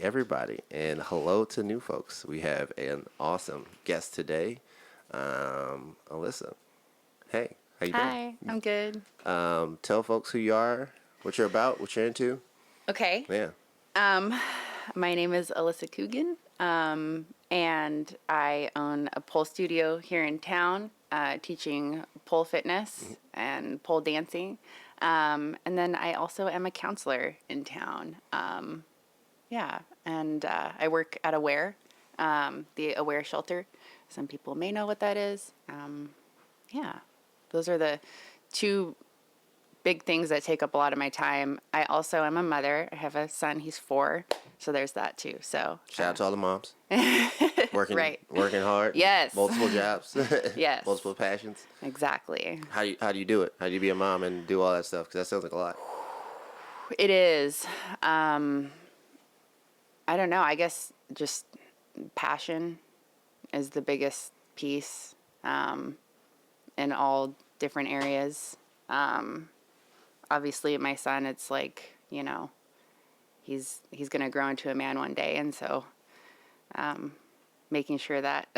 everybody, and hello to new folks. We have an awesome guest today, Alyssa. Hey, how you doing? Hi, I'm good. Tell folks who you are, what you're about, what you're into. Okay. Yeah. My name is Alyssa Coogan, and I own a pole studio here in town, teaching pole fitness and pole dancing. And then I also am a counselor in town. And I work at Aware, the Aware shelter. Some people may know what that is. Those are the two big things that take up a lot of my time. I also am a mother. I have a son. He's 4. So there's that too. So Shout out to all the moms. Working, Right. working hard. Yes. Multiple jobs. Yes. Multiple passions. Exactly. How do you do it? How do you be a mom and do all that stuff? Because that sounds like a lot. It is. I don't know. I guess just passion is the biggest piece in all different areas. Obviously, my son, it's like, he's going to grow into a man one day. And so making sure that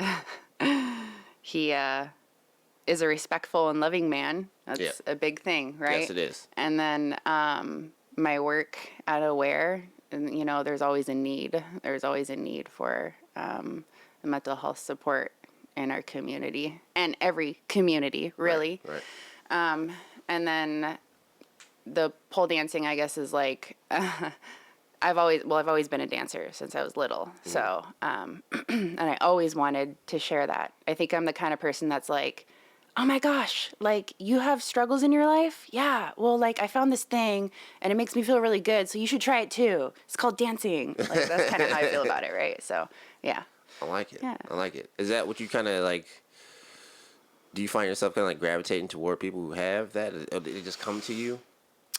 he is a respectful and loving man, that's a big thing, right? Yes, it is. And then my work at Aware, and there's always a need. There's always a need for mental health support in our community and every community, really. Right. And then the pole dancing, I guess, is like I've always been a dancer since I was little. So and I always wanted to share that. I think I'm the kind of person that's like, oh my gosh, like, you have struggles in your life? Yeah, well, like, I found this thing and it makes me feel really good, so you should try it too. It's called dancing. Like, that's kind of how I feel about it, right? So, yeah. I like it. Yeah. I like it. Is that what you kind of like? Do you find yourself kind of like gravitating toward people who have that? Or did it just come to you?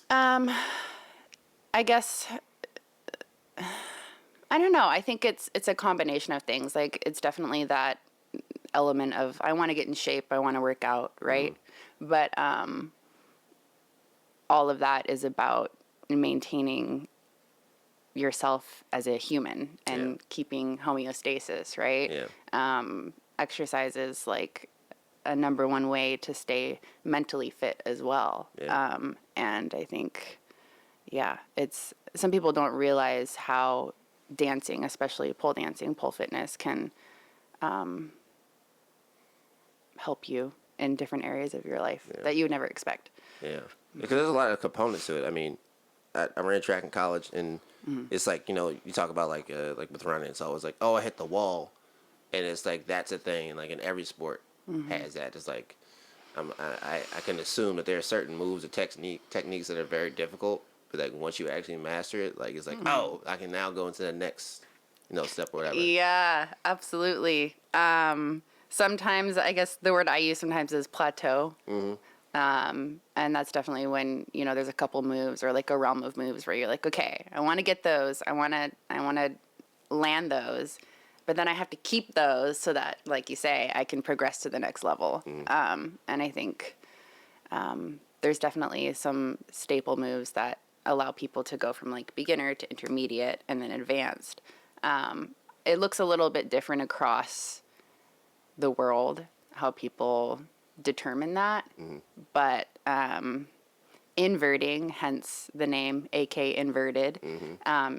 I guess, I don't know. I think it's a combination of things. Like, it's definitely that element of I want to get in shape, I want to work out, right? But all of that is about maintaining yourself as a human and keeping homeostasis, right? Yeah. Exercise is like a number one way to stay mentally fit as well. Yeah. And I think, it's some people don't realize how dancing, especially pole dancing, pole fitness, can help you in different areas of your life that you would never expect. Yeah. Because there's a lot of components to it. I mean, I ran track in college, and it's like, you talk about like with running, it's always like, oh, I hit the wall, and it's like that's a thing. Like in every sport has that. It's like I can assume that there are certain moves or techniques that are very difficult, but like once you actually master it, like it's like oh, I can now go into the next step or whatever. Yeah, absolutely. Sometimes, I guess the word I use sometimes is plateau. And that's definitely when, there's a couple moves or like a realm of moves where you're like, okay, I want to get those. I want to land those, but then I have to keep those so that, like you say, I can progress to the next level. And I think, there's definitely some staple moves that allow people to go from like beginner to intermediate and then advanced. It looks a little bit different across the world, how people determine that, but inverting, hence the name AK inverted,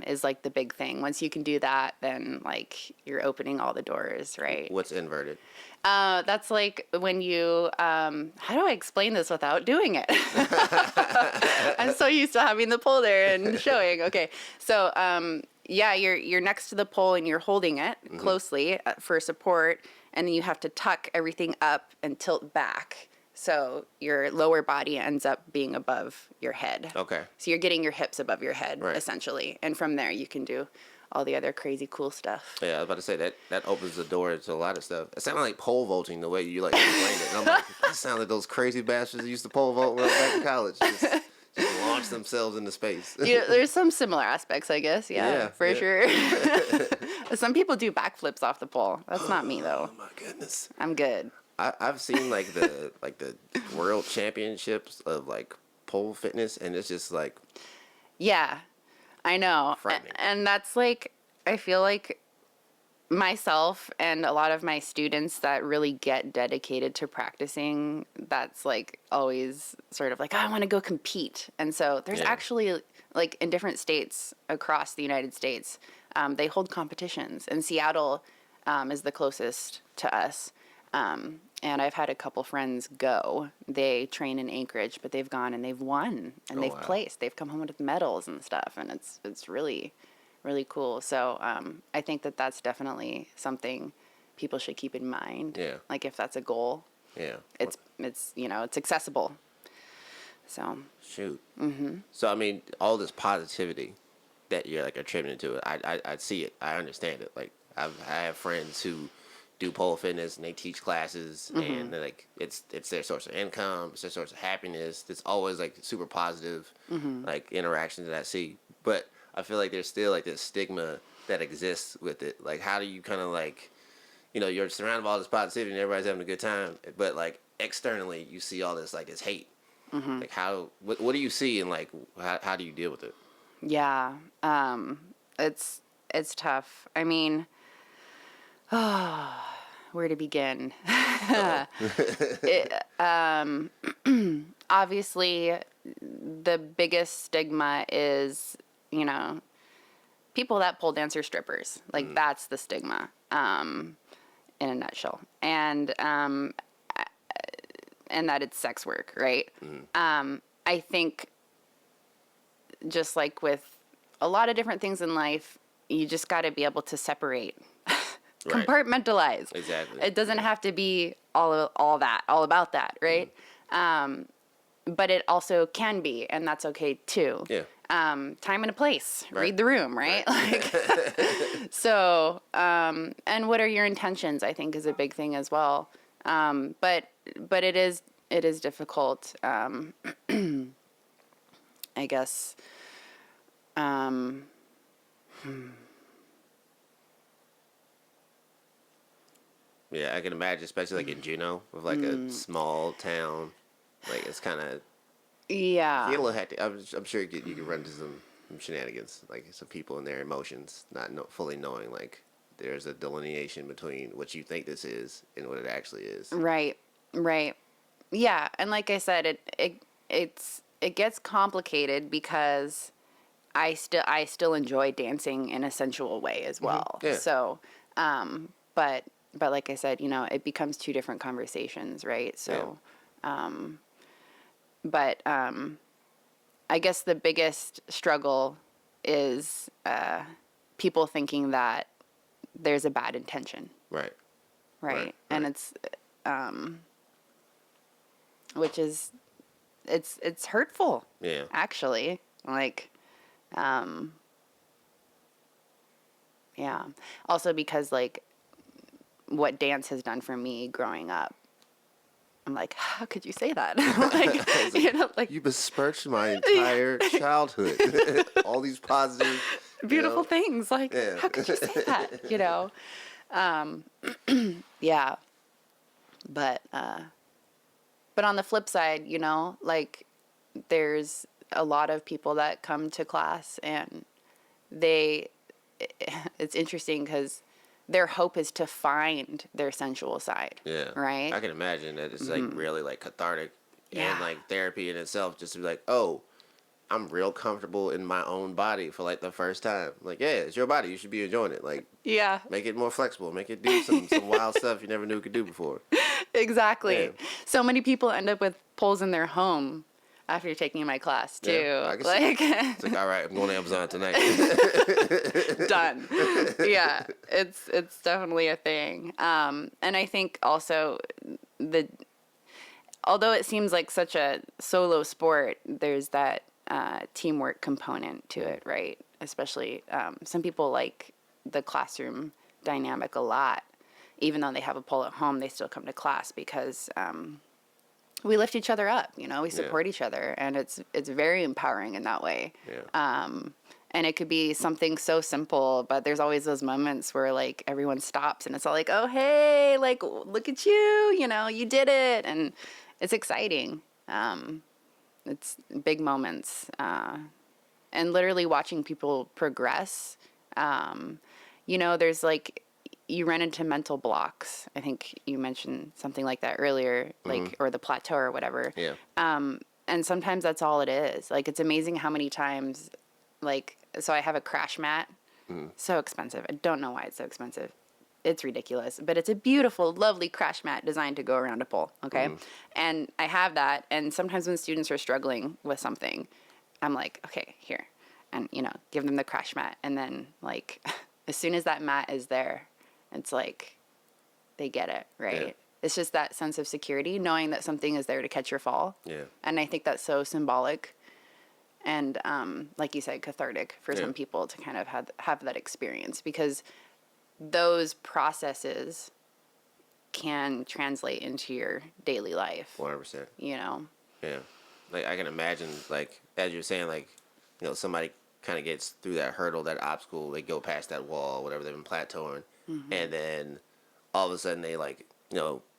is like the big thing. Once you can do that, then like you're opening all the doors, right? What's inverted? That's like when you how do I explain this without doing it? I'm so used to having the pole there and showing. Okay, so you're next to the pole and you're holding it closely for support, and then you have to tuck everything up and tilt back. So your lower body ends up being above your head. Okay. So you're getting your hips above your head, Right. essentially. And from there, you can do all the other crazy cool stuff. Yeah, I was about to say that opens the door to a lot of stuff. It sounded like pole vaulting the way you like explained it. And I'm like, that sounded like those crazy bastards that used to pole vault when I was back in college. Just launch themselves into space. There's some similar aspects, I guess. Yeah, for sure. Some people do backflips off the pole. That's not me though. Oh my goodness. I'm good. I've seen like the world championships of like pole fitness, and it's just like Yeah, I know. frightening. And that's like, I feel like myself and a lot of my students that really get dedicated to practicing, that's like always sort of like, oh, I want to go compete. And so there's actually like in different states across the United States, they hold competitions, and Seattle is the closest to us. And I've had a couple friends go. They train in Anchorage, but they've gone and they've won and they've placed. They've come home with medals and stuff, and it's really, really cool. So I think that that's definitely something people should keep in mind. Yeah. Like if that's a goal. Yeah. It's it's accessible. So. Shoot. Mm-hmm. So I mean, all this positivity that you're like attributing to it, I see it. I understand it. Like I have friends who do pole fitness and they teach classes, and they're like it's their source of income, it's their source of happiness. It's always like super positive like interactions that I see. But I feel like there's still like this stigma that exists with it. Like how do you kind of like, you're surrounded by all this positivity and everybody's having a good time, but like externally you see all this like this hate. Like what do you see, and like how do you deal with it? Yeah. It's tough. I mean, where to begin? Obviously, the biggest stigma is, people that pole dance are strippers. Like, that's the stigma, in a nutshell. And that it's sex work, right? I think just like with a lot of different things in life, you just got to be able to separate. Right. Compartmentalize. Exactly. It doesn't have to be all about that, right? But it also can be, and that's okay too. Yeah. Time and a place. Right. Read the room, right? Like, so, and what are your intentions? I think is a big thing as well. But it is difficult. I guess. Yeah, I can imagine, especially like in Juneau, with like a small town, like it's kind of Yeah. a little hectic. I'm sure you could run into some shenanigans, like some people and their emotions, not fully knowing like there's a delineation between what you think this is and what it actually is. Right. Yeah, and like I said, it gets complicated because I still enjoy dancing in a sensual way as well. Yeah. So, but like I said, it becomes two different conversations, right? So, but I guess the biggest struggle is people thinking that there's a bad intention. Right. And it's which is it's hurtful. Yeah. Actually, like yeah. Also because like what dance has done for me growing up, I'm like, how could you say that? Like, you besmirched my entire childhood. All these positive, beautiful things. Like, how could you say that? Yeah. But on the flip side, like there's a lot of people that come to class and it's interesting because their hope is to find their sensual side. Yeah. Right? I can imagine that it's like really like cathartic Yeah. and like therapy in itself, just to be like, oh, I'm real comfortable in my own body for like the first time. Like, yeah, it's your body. You should be enjoying it. Like, yeah. Make it more flexible. Make it do some wild stuff you never knew it could do before. Exactly. Yeah. So many people end up with poles in their home after taking my class too. Yeah, I can see. It's like, all right, I'm going to Amazon tonight. Done. Yeah, it's definitely a thing. And I think also although it seems like such a solo sport, there's that teamwork component to it, right? Especially some people like the classroom dynamic a lot. Even though they have a pole at home, they still come to class because we lift each other up. We support each other, and it's very empowering in that way. Yeah. And it could be something so simple, but there's always those moments where like everyone stops and it's all like, oh, hey, like, look at you, you did it. And it's exciting. It's big moments. And literally watching people progress. there's like, you run into mental blocks. I think you mentioned something like that earlier, like, or the plateau or whatever. Yeah. And sometimes that's all it is. Like, it's amazing how many times, like, so I have a crash mat. So expensive. I don't know why it's so expensive. It's ridiculous, but it's a beautiful, lovely crash mat designed to go around a pole. Okay. And I have that. And sometimes when students are struggling with something, I'm like, okay, here, and, give them the crash mat. And then, like, as soon as that mat is there, it's like, they get it, right? Yeah. It's just that sense of security, knowing that something is there to catch your fall. Yeah. And I think that's so symbolic and, like you said, cathartic for some people to kind of have that experience, because those processes can translate into your daily life. 100%. Yeah. Like, I can imagine, like, as you're saying, like, somebody kind of gets through that hurdle, that obstacle, they go past that wall, whatever, they've been plateauing, and then all of a sudden they, like,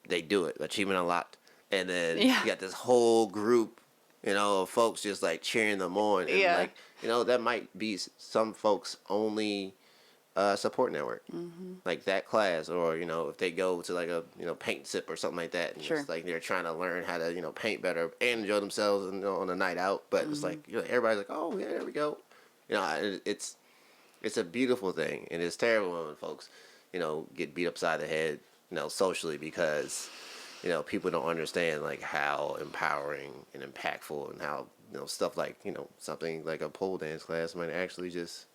they do it, achievement unlocked, and then you got this whole group, of folks just, like, cheering them on, and, like, that might be some folks' only support network, like that class, or, if they go to, like, a, paint sip or something like that, and it's like they're trying to learn how to, paint better and enjoy themselves, on a night out, but it's like, everybody's like, oh, yeah, there we go. It's a beautiful thing, and it's terrible when folks, get beat upside the head, socially, because, people don't understand, like, how empowering and impactful, and how, stuff like, something like a pole dance class might actually just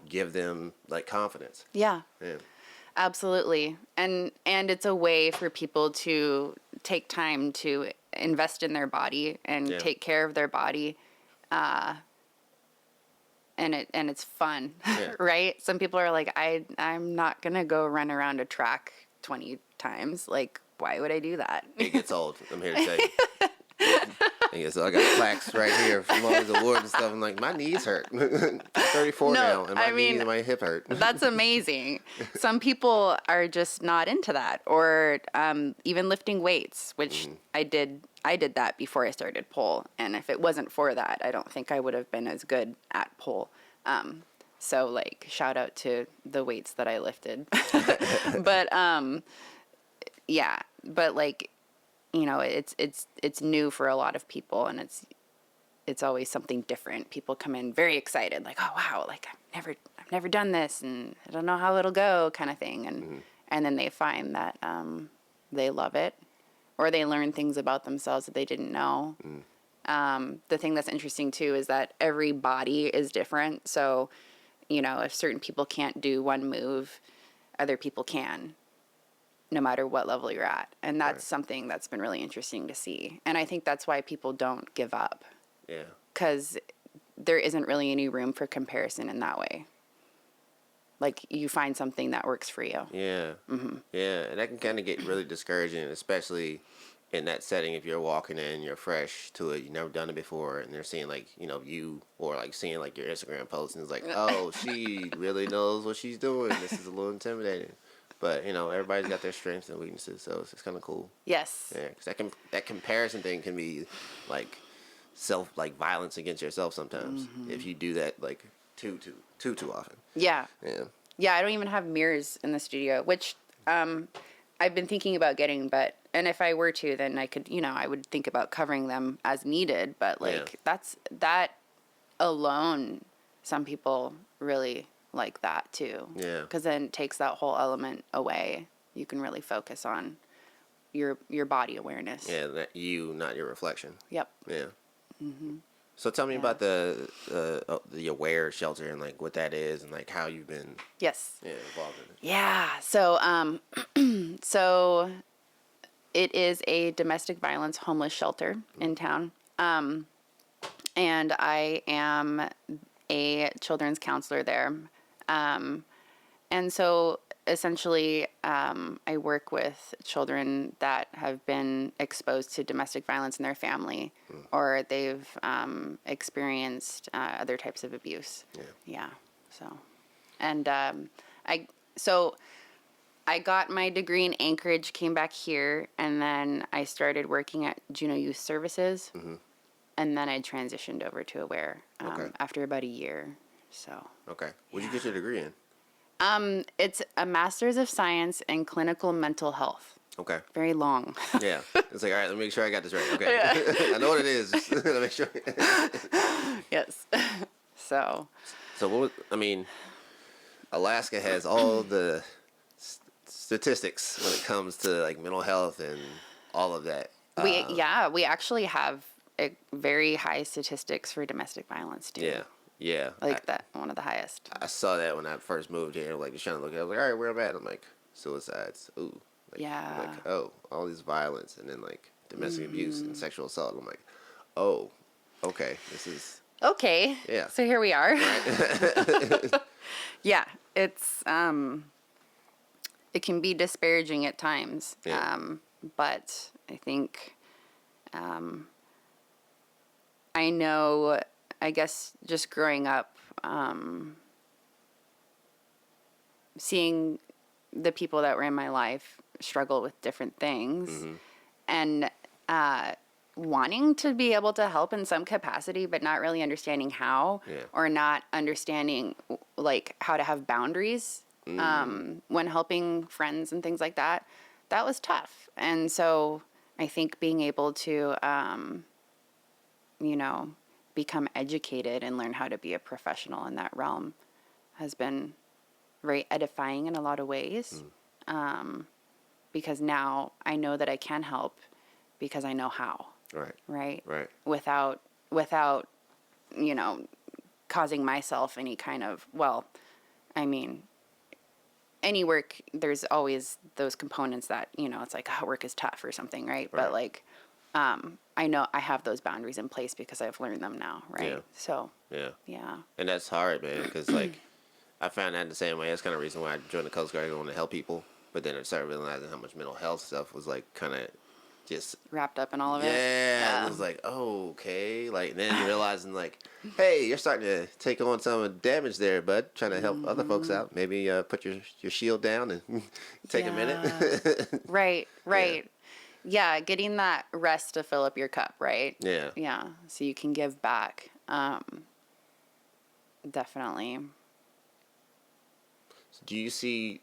give them, like, confidence. Yeah. Absolutely. And it's a way for people to take time to invest in their body and take care of their body. And it's fun, right? Some people are like, I'm not going to go run around a track 20 times. Like, why would I do that? It gets old, I'm here to tell you. So I got plaques right here from all the awards and stuff. I'm like, my knees hurt. I'm 34 now, and my knees and my hip hurt. That's amazing. Some people are just not into that, or even lifting weights, which I did that before I started pole, and if it wasn't for that, I don't think I would have been as good at pole. So, like, shout out to the weights that I lifted. But but, like, it's new for a lot of people, and it's always something different. People come in very excited, like, oh wow, like, I've never done this, and I don't know how it'll go, kind of thing, and then they find that they love it, or they learn things about themselves that they didn't know. The thing that's interesting too is that every body is different. So, if certain people can't do one move, other people can, no matter what level you're at. And that's something that's been really interesting to see. And I think that's why people don't give up. Yeah. Because there isn't really any room for comparison in that way. Like, you find something that works for you. Yeah. Yeah, and that can kind of get really discouraging, especially in that setting, if you're walking in, you're fresh to it, you've never done it before, and they're seeing, like, you, or, like, seeing, like, your Instagram posts, and it's like, oh, she really knows what she's doing. This is a little intimidating. But, everybody's got their strengths and weaknesses, so it's kind of cool. Yes. Yeah, because that comparison thing can be, like, violence against yourself sometimes, if you do that, like, too often. Yeah. Yeah. Yeah, I don't even have mirrors in the studio, which I've been thinking about getting, and if I were to, then I could, I would think about covering them as needed, but, like, that alone, some people really like that too. Yeah. Because then it takes that whole element away. You can really focus on your body awareness. Yeah, that you, not your reflection. Yep. Yeah. So tell me about the Aware shelter, and, like, what that is, and, like, how you've been involved in it. Yeah. So so it is a domestic violence homeless shelter in town. And I am a children's counselor there. And so essentially, I work with children that have been exposed to domestic violence in their family, or they've experienced other types of abuse. Yeah. So, and I got my degree in Anchorage, came back here, and then I started working at Juneau Youth Services, and then I transitioned over to Aware after about a year. So. Okay. What did you get your degree in? It's a Master's of Science in Clinical Mental Health. Okay. Very long. Yeah. It's like, all right, let me make sure I got this right. Okay. Yeah. I know what it is. Just let me make sure. Yes. So. So Alaska has all the statistics when it comes to like mental health and all of that. We actually have very high statistics for domestic violence too. Yeah. Yeah. That one of the highest. I saw that when I first moved here, like just trying to look at it. I was like, all right, where I'm at? I'm like, suicides. Ooh. Like, Yeah. I'm like, oh, all this violence and then like domestic abuse and sexual assault. I'm like, oh, okay, this is. Okay. Yeah. So here we are. Right? Yeah. It's it can be disparaging at times. Yeah. But I think I know, I guess just growing up, seeing the people that were in my life struggle with different things and wanting to be able to help in some capacity, but not really understanding how or not understanding like how to have boundaries when helping friends and things like that. That was tough. And so I think being able to, become educated and learn how to be a professional in that realm has been very edifying in a lot of ways. Because now I know that I can help because I know how. Right. Without, causing myself any kind of, any work, there's always those components that, it's like, work is tough or something, right? But like, I know I have those boundaries in place because I've learned them now, right? Yeah. So. Yeah. And that's hard, man, because like, I found that the same way. That's kind of the reason why I joined the Coast Guard. I wanted to help people. But then I started realizing how much mental health stuff was like kind of just wrapped up in all of it. Yeah. It was like, oh, okay. Like then realizing like, hey, you're starting to take on some of the damage there, bud. Trying to help other folks out. Maybe put your shield down and take a minute. Right. Yeah, getting that rest to fill up your cup, right? Yeah. Yeah, so you can give back. Definitely. Do you see,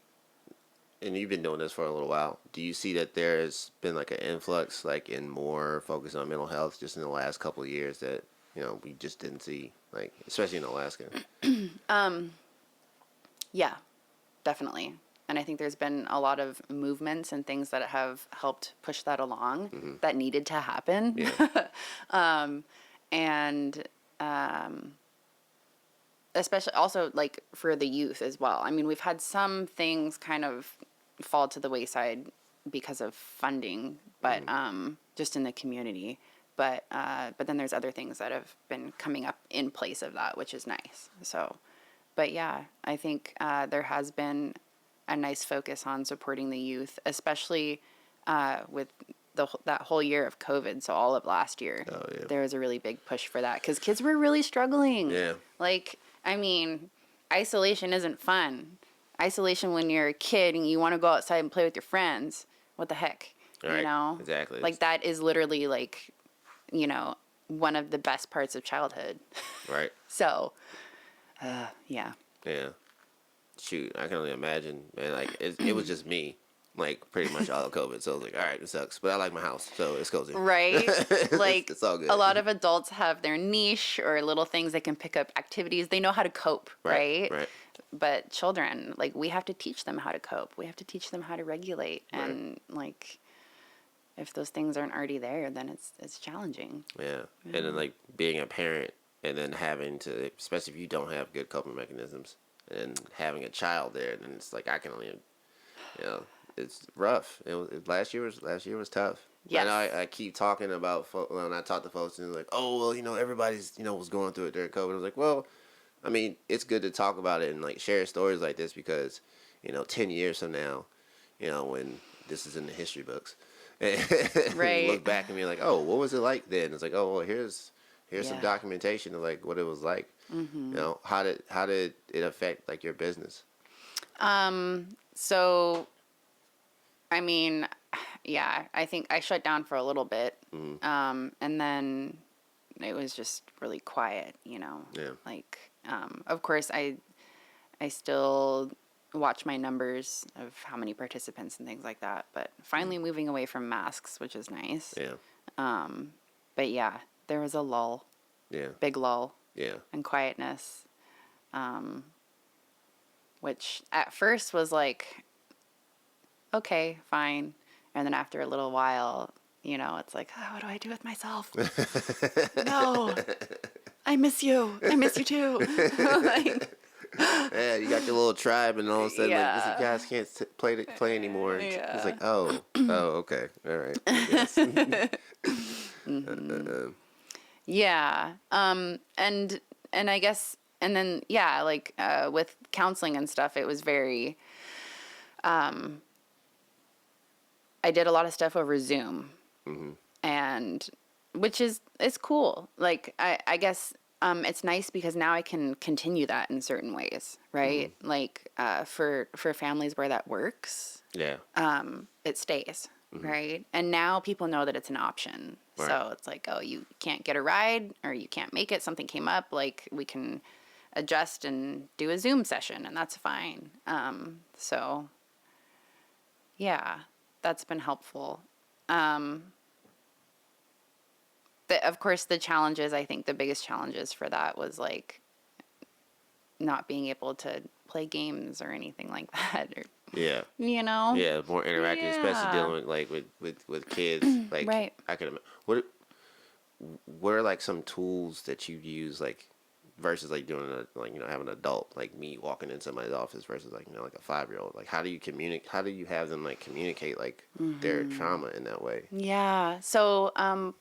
and you've been doing this for a little while, do you see that there's been like an influx like in more focus on mental health just in the last couple of years that, we just didn't see, like, especially in Alaska? Yeah, definitely. And I think there's been a lot of movements and things that have helped push that along that needed to happen. Yeah. Especially also like for the youth as well. I mean, we've had some things kind of fall to the wayside because of funding, but just in the community. But then there's other things that have been coming up in place of that, which is nice. So, but yeah, I think there has been a nice focus on supporting the youth, especially with that whole year of COVID. So all of last year, there was a really big push for that because kids were really struggling. Yeah. Like, I mean, isolation isn't fun. Isolation when you're a kid and you want to go outside and play with your friends. What the heck? Right. Exactly. Like that is literally like, one of the best parts of childhood. Right. So, yeah. Yeah. Shoot, I can only imagine, man. Like it was just me, like pretty much all of COVID. So I was like, all right, it sucks, but I like my house, so it's cozy. Right? Like it's all good. A lot of adults have their niche or little things they can pick up activities. They know how to cope, right? Right. But children, like we have to teach them how to cope. We have to teach them how to regulate, and like if those things aren't already there, then it's challenging. Yeah, and then like being a parent and then having to, especially if you don't have good coping mechanisms. And having a child there, and it's like I can only, it's rough. Last year was tough. Yes. And I keep talking about when I talk to folks and they're like, oh well, everybody's was going through it during COVID. I was like, well, I mean, it's good to talk about it and like share stories like this because 10 years from now, when this is in the history books, right. you look back and be like, oh, what was it like then? It's like, oh well, here's some documentation of like what it was like. How did it affect like your business? So, I mean, yeah, I think I shut down for a little bit, and then it was just really quiet, Yeah. Like, of course, I still watch my numbers of how many participants and things like that. But finally moving away from masks, which is nice. Yeah. But yeah, there was a lull. Yeah. Big lull. Yeah. And quietness. Which at first was like, okay, fine. And then after a little while, it's like, oh, what do I do with myself? No, I miss you. I miss you too. Like, yeah, you got your little tribe, and all of a sudden, Yeah. like, you guys can't play anymore. And Yeah. It's like, oh, okay, all right. I guess. Yeah. And I guess, and then, yeah, like, with counseling and stuff, it was very, I did a lot of stuff over Zoom. And which is cool. Like, I guess, it's nice because now I can continue that in certain ways, right? Like, for families where that works, Yeah. it stays, right? And now people know that it's an option. Right. So it's like, oh, you can't get a ride or you can't make it. Something came up. Like, we can adjust and do a Zoom session, and that's fine. So, yeah, that's been helpful. Of course, the challenges, I think the biggest challenges for that was, like, not being able to play games or anything like that. Or, Yeah. Yeah, more interactive, especially dealing with, like, with kids. Like, Right. I could imagine. What are, like, some tools that you use, like, versus, like, doing having an adult, like me walking into somebody's office versus, like, like a 5-year-old. Like, how do you communicate? How do you have them, like, communicate, like, their trauma in that way? Yeah. So,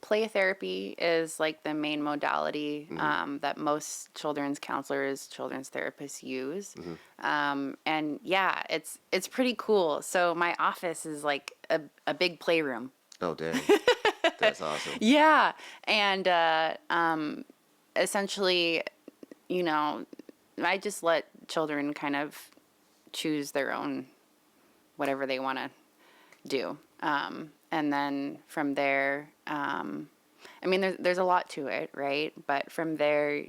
play therapy is, like, the main modality that most children's counselors, children's therapists use. And yeah, it's pretty cool. So my office is like a big playroom. Oh, dang. That's awesome. Yeah. And essentially, I just let children kind of choose their own whatever they want to do. And then from there, there's a lot to it, right? But from there,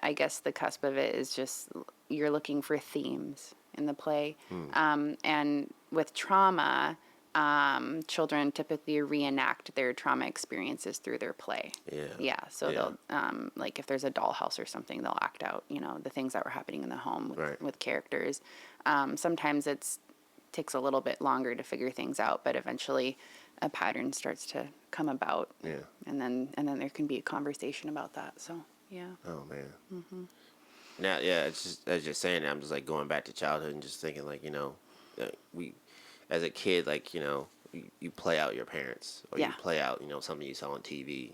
I guess the cusp of it is just you're looking for themes in the play. And with trauma, children typically reenact their trauma experiences through their play. Yeah. So they'll, like, if there's a dollhouse or something, they'll act out, the things that were happening in the home with characters. Sometimes takes a little bit longer to figure things out, but eventually a pattern starts to come about. Yeah. And then there can be a conversation about that. So, yeah. Oh, man. Now, yeah, it's just, as you're saying that, I'm just, like, going back to childhood and just thinking, like, we, as a kid, like, you play out your parents, or you play out, something you saw on TV,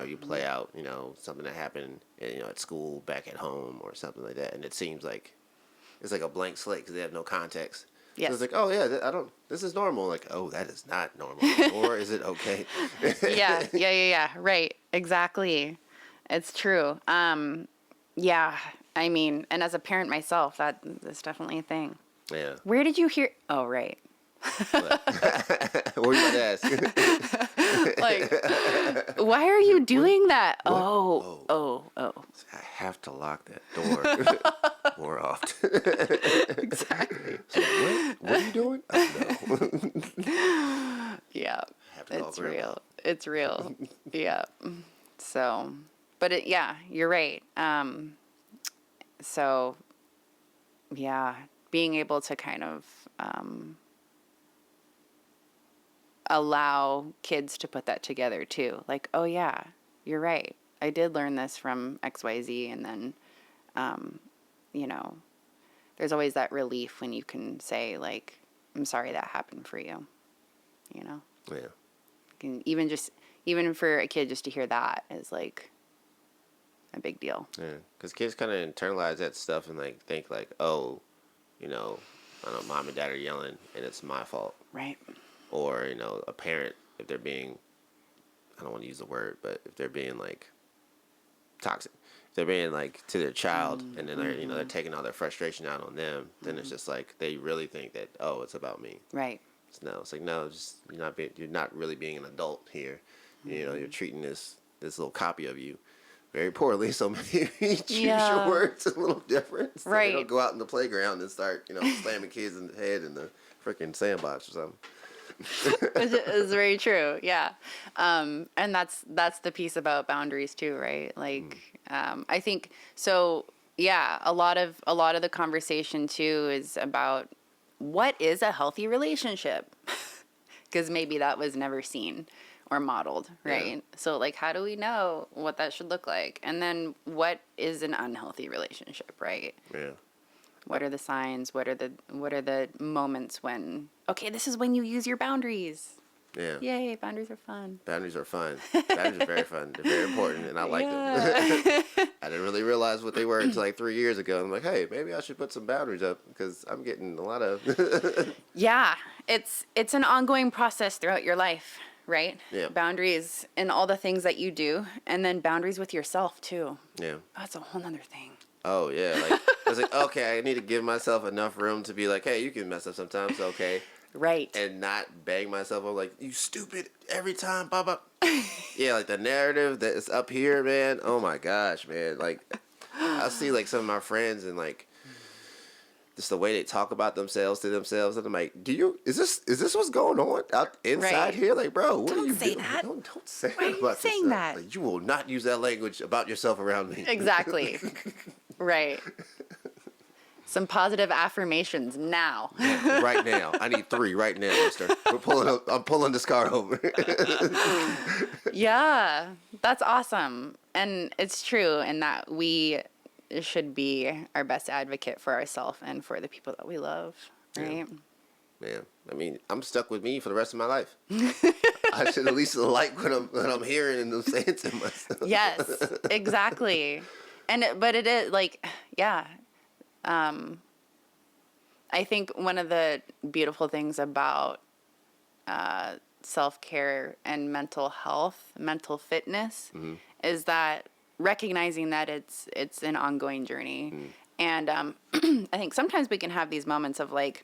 you play out, something that happened, at school, back at home, or something like that, and it seems like it's like a blank slate because they have no context. Yes. So it's like, oh yeah, this is normal. Like, oh, that is not normal, or is it okay? Yeah. Right. Exactly. It's true. Yeah. I mean, and as a parent myself, that's definitely a thing. Yeah. Where did you hear? Oh, right. What were you about to ask? Like, why are you doing that? What? Oh. I have to lock that door more often. Exactly. So what are you doing? No. Yeah. Have to call It's grandma. real. It's real. Yeah. So, but you're right. So, yeah, being able to kind of allow kids to put that together too. Like, oh yeah, you're right. I did learn this from XYZ, and then, there's always that relief when you can say, like, I'm sorry that happened for you. Yeah. And even for a kid just to hear that is like a big deal. Yeah, because kids kind of internalize that stuff and, like, think, like, oh, I know mom and dad are yelling and it's my fault. Right. Or, a parent, if they're being, I don't want to use the word, but if they're being, like, toxic, if they're being, like, to their child, and then they're, they're taking all their frustration out on them, then it's just like they really think that, oh, it's about me. Right. It's like, no, just you're not really being an adult here. You're treating this little copy of you very poorly, so maybe choose Yeah. your words a little different. So Right. They don't go out in the playground and start, slamming kids in the head in the freaking sandbox or something. Which is very true. Yeah. And that's the piece about boundaries too, right? Like, I think so. Yeah. A lot of the conversation too is about what is a healthy relationship, because maybe that was never seen or modeled, right? Yeah. So like, how do we know what that should look like? And then what is an unhealthy relationship, right? Yeah. What are the signs? What are the moments when, okay, this is when you use your boundaries. Yeah. Yay, boundaries are fun. Boundaries are fun. Boundaries are very fun. They're very important, and I like them. I didn't really realize what they were until like 3 years ago. I'm like, hey, maybe I should put some boundaries up because I'm getting a lot of. Yeah, it's an ongoing process throughout your life, right? Yeah. Boundaries in all the things that you do, and then boundaries with yourself too. Yeah. That's a whole nother thing. Oh yeah, like I was like, okay, I need to give myself enough room to be like, hey, you can mess up sometimes, okay, Right. and not bang myself up like you stupid every time, blah. Yeah, like the narrative that is up here, man. Oh my gosh, man. Like I see like some of my friends and like just the way they talk about themselves to themselves, and I'm like, is this what's going on out inside Right. here? Like, bro, what Don't are you say doing? that. Don't say Why are that you about saying yourself. that? Like, you will not use that language about yourself around me. Exactly. Right. Some positive affirmations now. Yeah, right now. I need 3 right now, mister. I'm pulling this car over. Yeah, that's awesome. And it's true in that we should be our best advocate for ourselves and for the people that we love, right? Yeah. I mean, I'm stuck with me for the rest of my life. I should at least like what I'm hearing and I'm saying to myself. Yes, exactly. But it is like, yeah. I think one of the beautiful things about self-care and mental health, mental fitness, is that recognizing that it's an ongoing journey. And I think sometimes we can have these moments of like,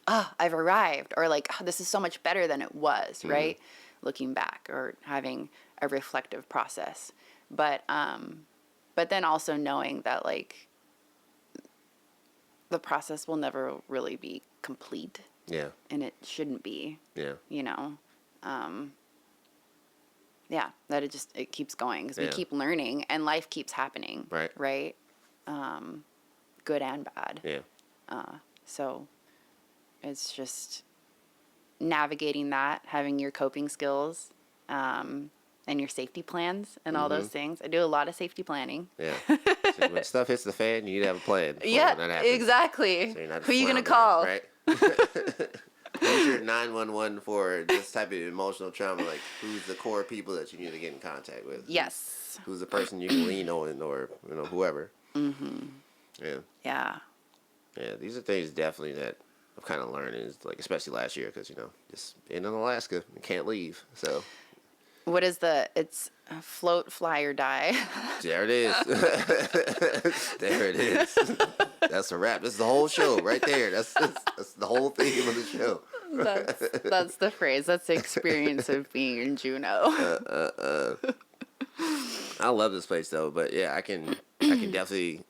oh, I've arrived, or like, oh, this is so much better than it was, right? Looking back or having a reflective process. But then also knowing that like the process will never really be complete. Yeah. And it shouldn't be. Yeah. That it keeps going because we keep learning and life keeps happening. Right. Right. Good and bad. Yeah. So it's just navigating that, having your coping skills, and your safety plans and all those things. I do a lot of safety planning. Yeah. So when stuff hits the fan, you need to have a plan. Yeah, when that happens. exactly. So you're not Who are you going to floundering, call? Right? Who's your 911 for this type of emotional trauma? Like, who's the core people that you need to get in contact with? Yes. Who's the person you can lean on, or whoever? Mm-hmm. Yeah. Yeah. Yeah. These are things definitely that I've kind of learned, is like, especially last year, because just in Alaska, you can't leave. So. What is it's float, fly, or die? There it is. There it is. That's a wrap. That's the whole show right there. That's the whole theme of the show. That's the phrase. That's the experience of being in Juneau. I love this place though, but yeah, I can definitely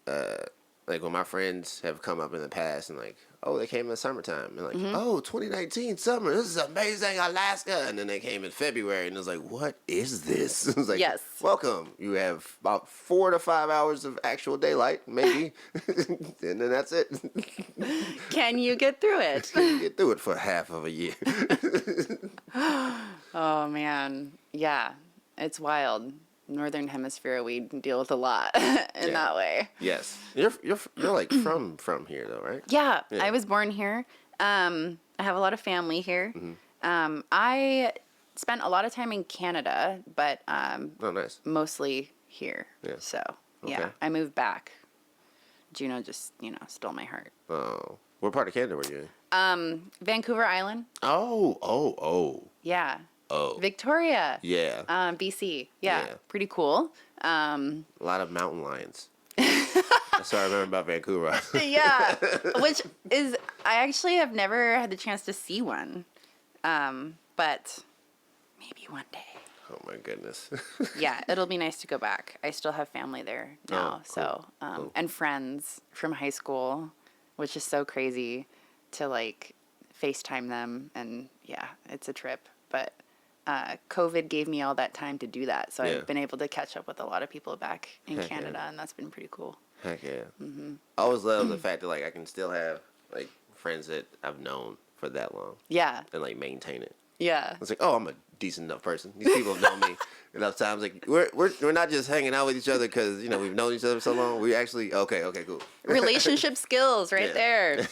like when my friends have come up in the past and like, oh, they came in the summertime and like, oh, 2019 summer, this is amazing, Alaska, and then they came in February and it was like, what is this? It was like, yes, welcome. You have about 4 to 5 hours of actual daylight, maybe, and then that's it. Can you get through it? Can you get through it for half of a year? Oh man, yeah, it's wild. Northern Hemisphere, we deal with a lot in that way. Yes, you're like from here though, right? Yeah, I was born here. I have a lot of family here. I spent a lot of time in Canada, but oh, nice. Mostly here. Yeah. So Okay. yeah, I moved back. Juneau just stole my heart. Oh, what part of Canada were you in? Vancouver Island. Oh. Yeah. Oh. Victoria. Yeah. BC. Yeah. Yeah. Pretty cool. A lot of mountain lions. That's what I remember about Vancouver. Yeah. Which is, I actually have never had the chance to see one. But maybe one day. Oh my goodness. Yeah, it'll be nice to go back. I still have family there now, Oh, cool. Cool. and friends from high school, which is so crazy to like FaceTime them, and yeah, it's a trip. But COVID gave me all that time to do that, so Yeah. I've been able to catch up with a lot of people back in Heck Canada, yeah. and that's been pretty cool. Heck yeah. I always love the fact that like I can still have like friends that I've known for that long Yeah, and like maintain it. yeah, It's like, oh, I'm a decent enough person. These people have known me enough times. Like we're not just hanging out with each other because we've known each other for so long. We actually okay, cool. relationship skills right there.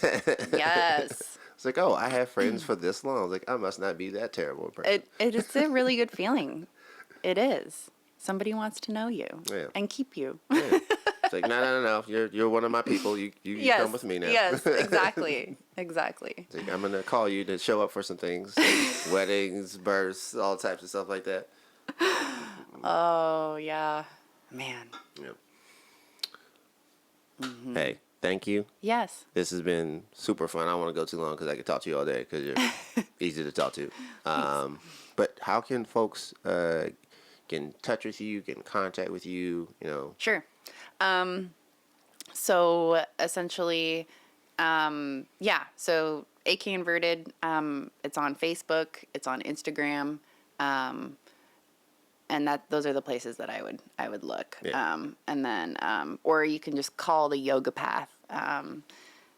Yes. It's like, oh, I have friends for this long. I was like, I must not be that terrible a person. It's a really good feeling. It is. Somebody wants to know you Yeah. and keep you. Yeah. It's like, no. You're one of my people. You Yes. come with me now. Yes, exactly. Exactly. It's like, I'm gonna call you to show up for some things, weddings, births, all types of stuff like that. Oh, yeah. Man. Yeah. Hey, thank you. Yes. This has been super fun. I don't want to go too long because I could talk to you all day because you're easy to talk to. But how can folks get in touch with you, get in contact with you? Sure. So essentially, so AK Inverted, it's on Facebook, it's on Instagram, and those are the places that I would look. Yeah. And then, or you can just call the Yoga Path.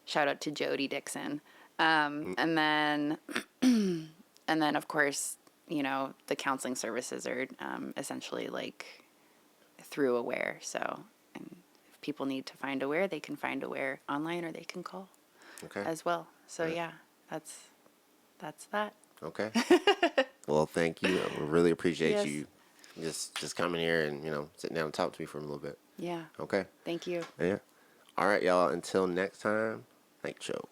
Shout out to Jody Dixon. And then, of course, the counseling services are essentially like through Aware. So, and if people need to find Aware, they can find Aware online or they can call as well. So yeah, that's that. Okay. Well, thank you. I really appreciate Yes. you just coming here and sitting down and talking to me for a little bit. Yeah. Okay. Thank you. Yeah. All right, y'all. Until next time. Thank you.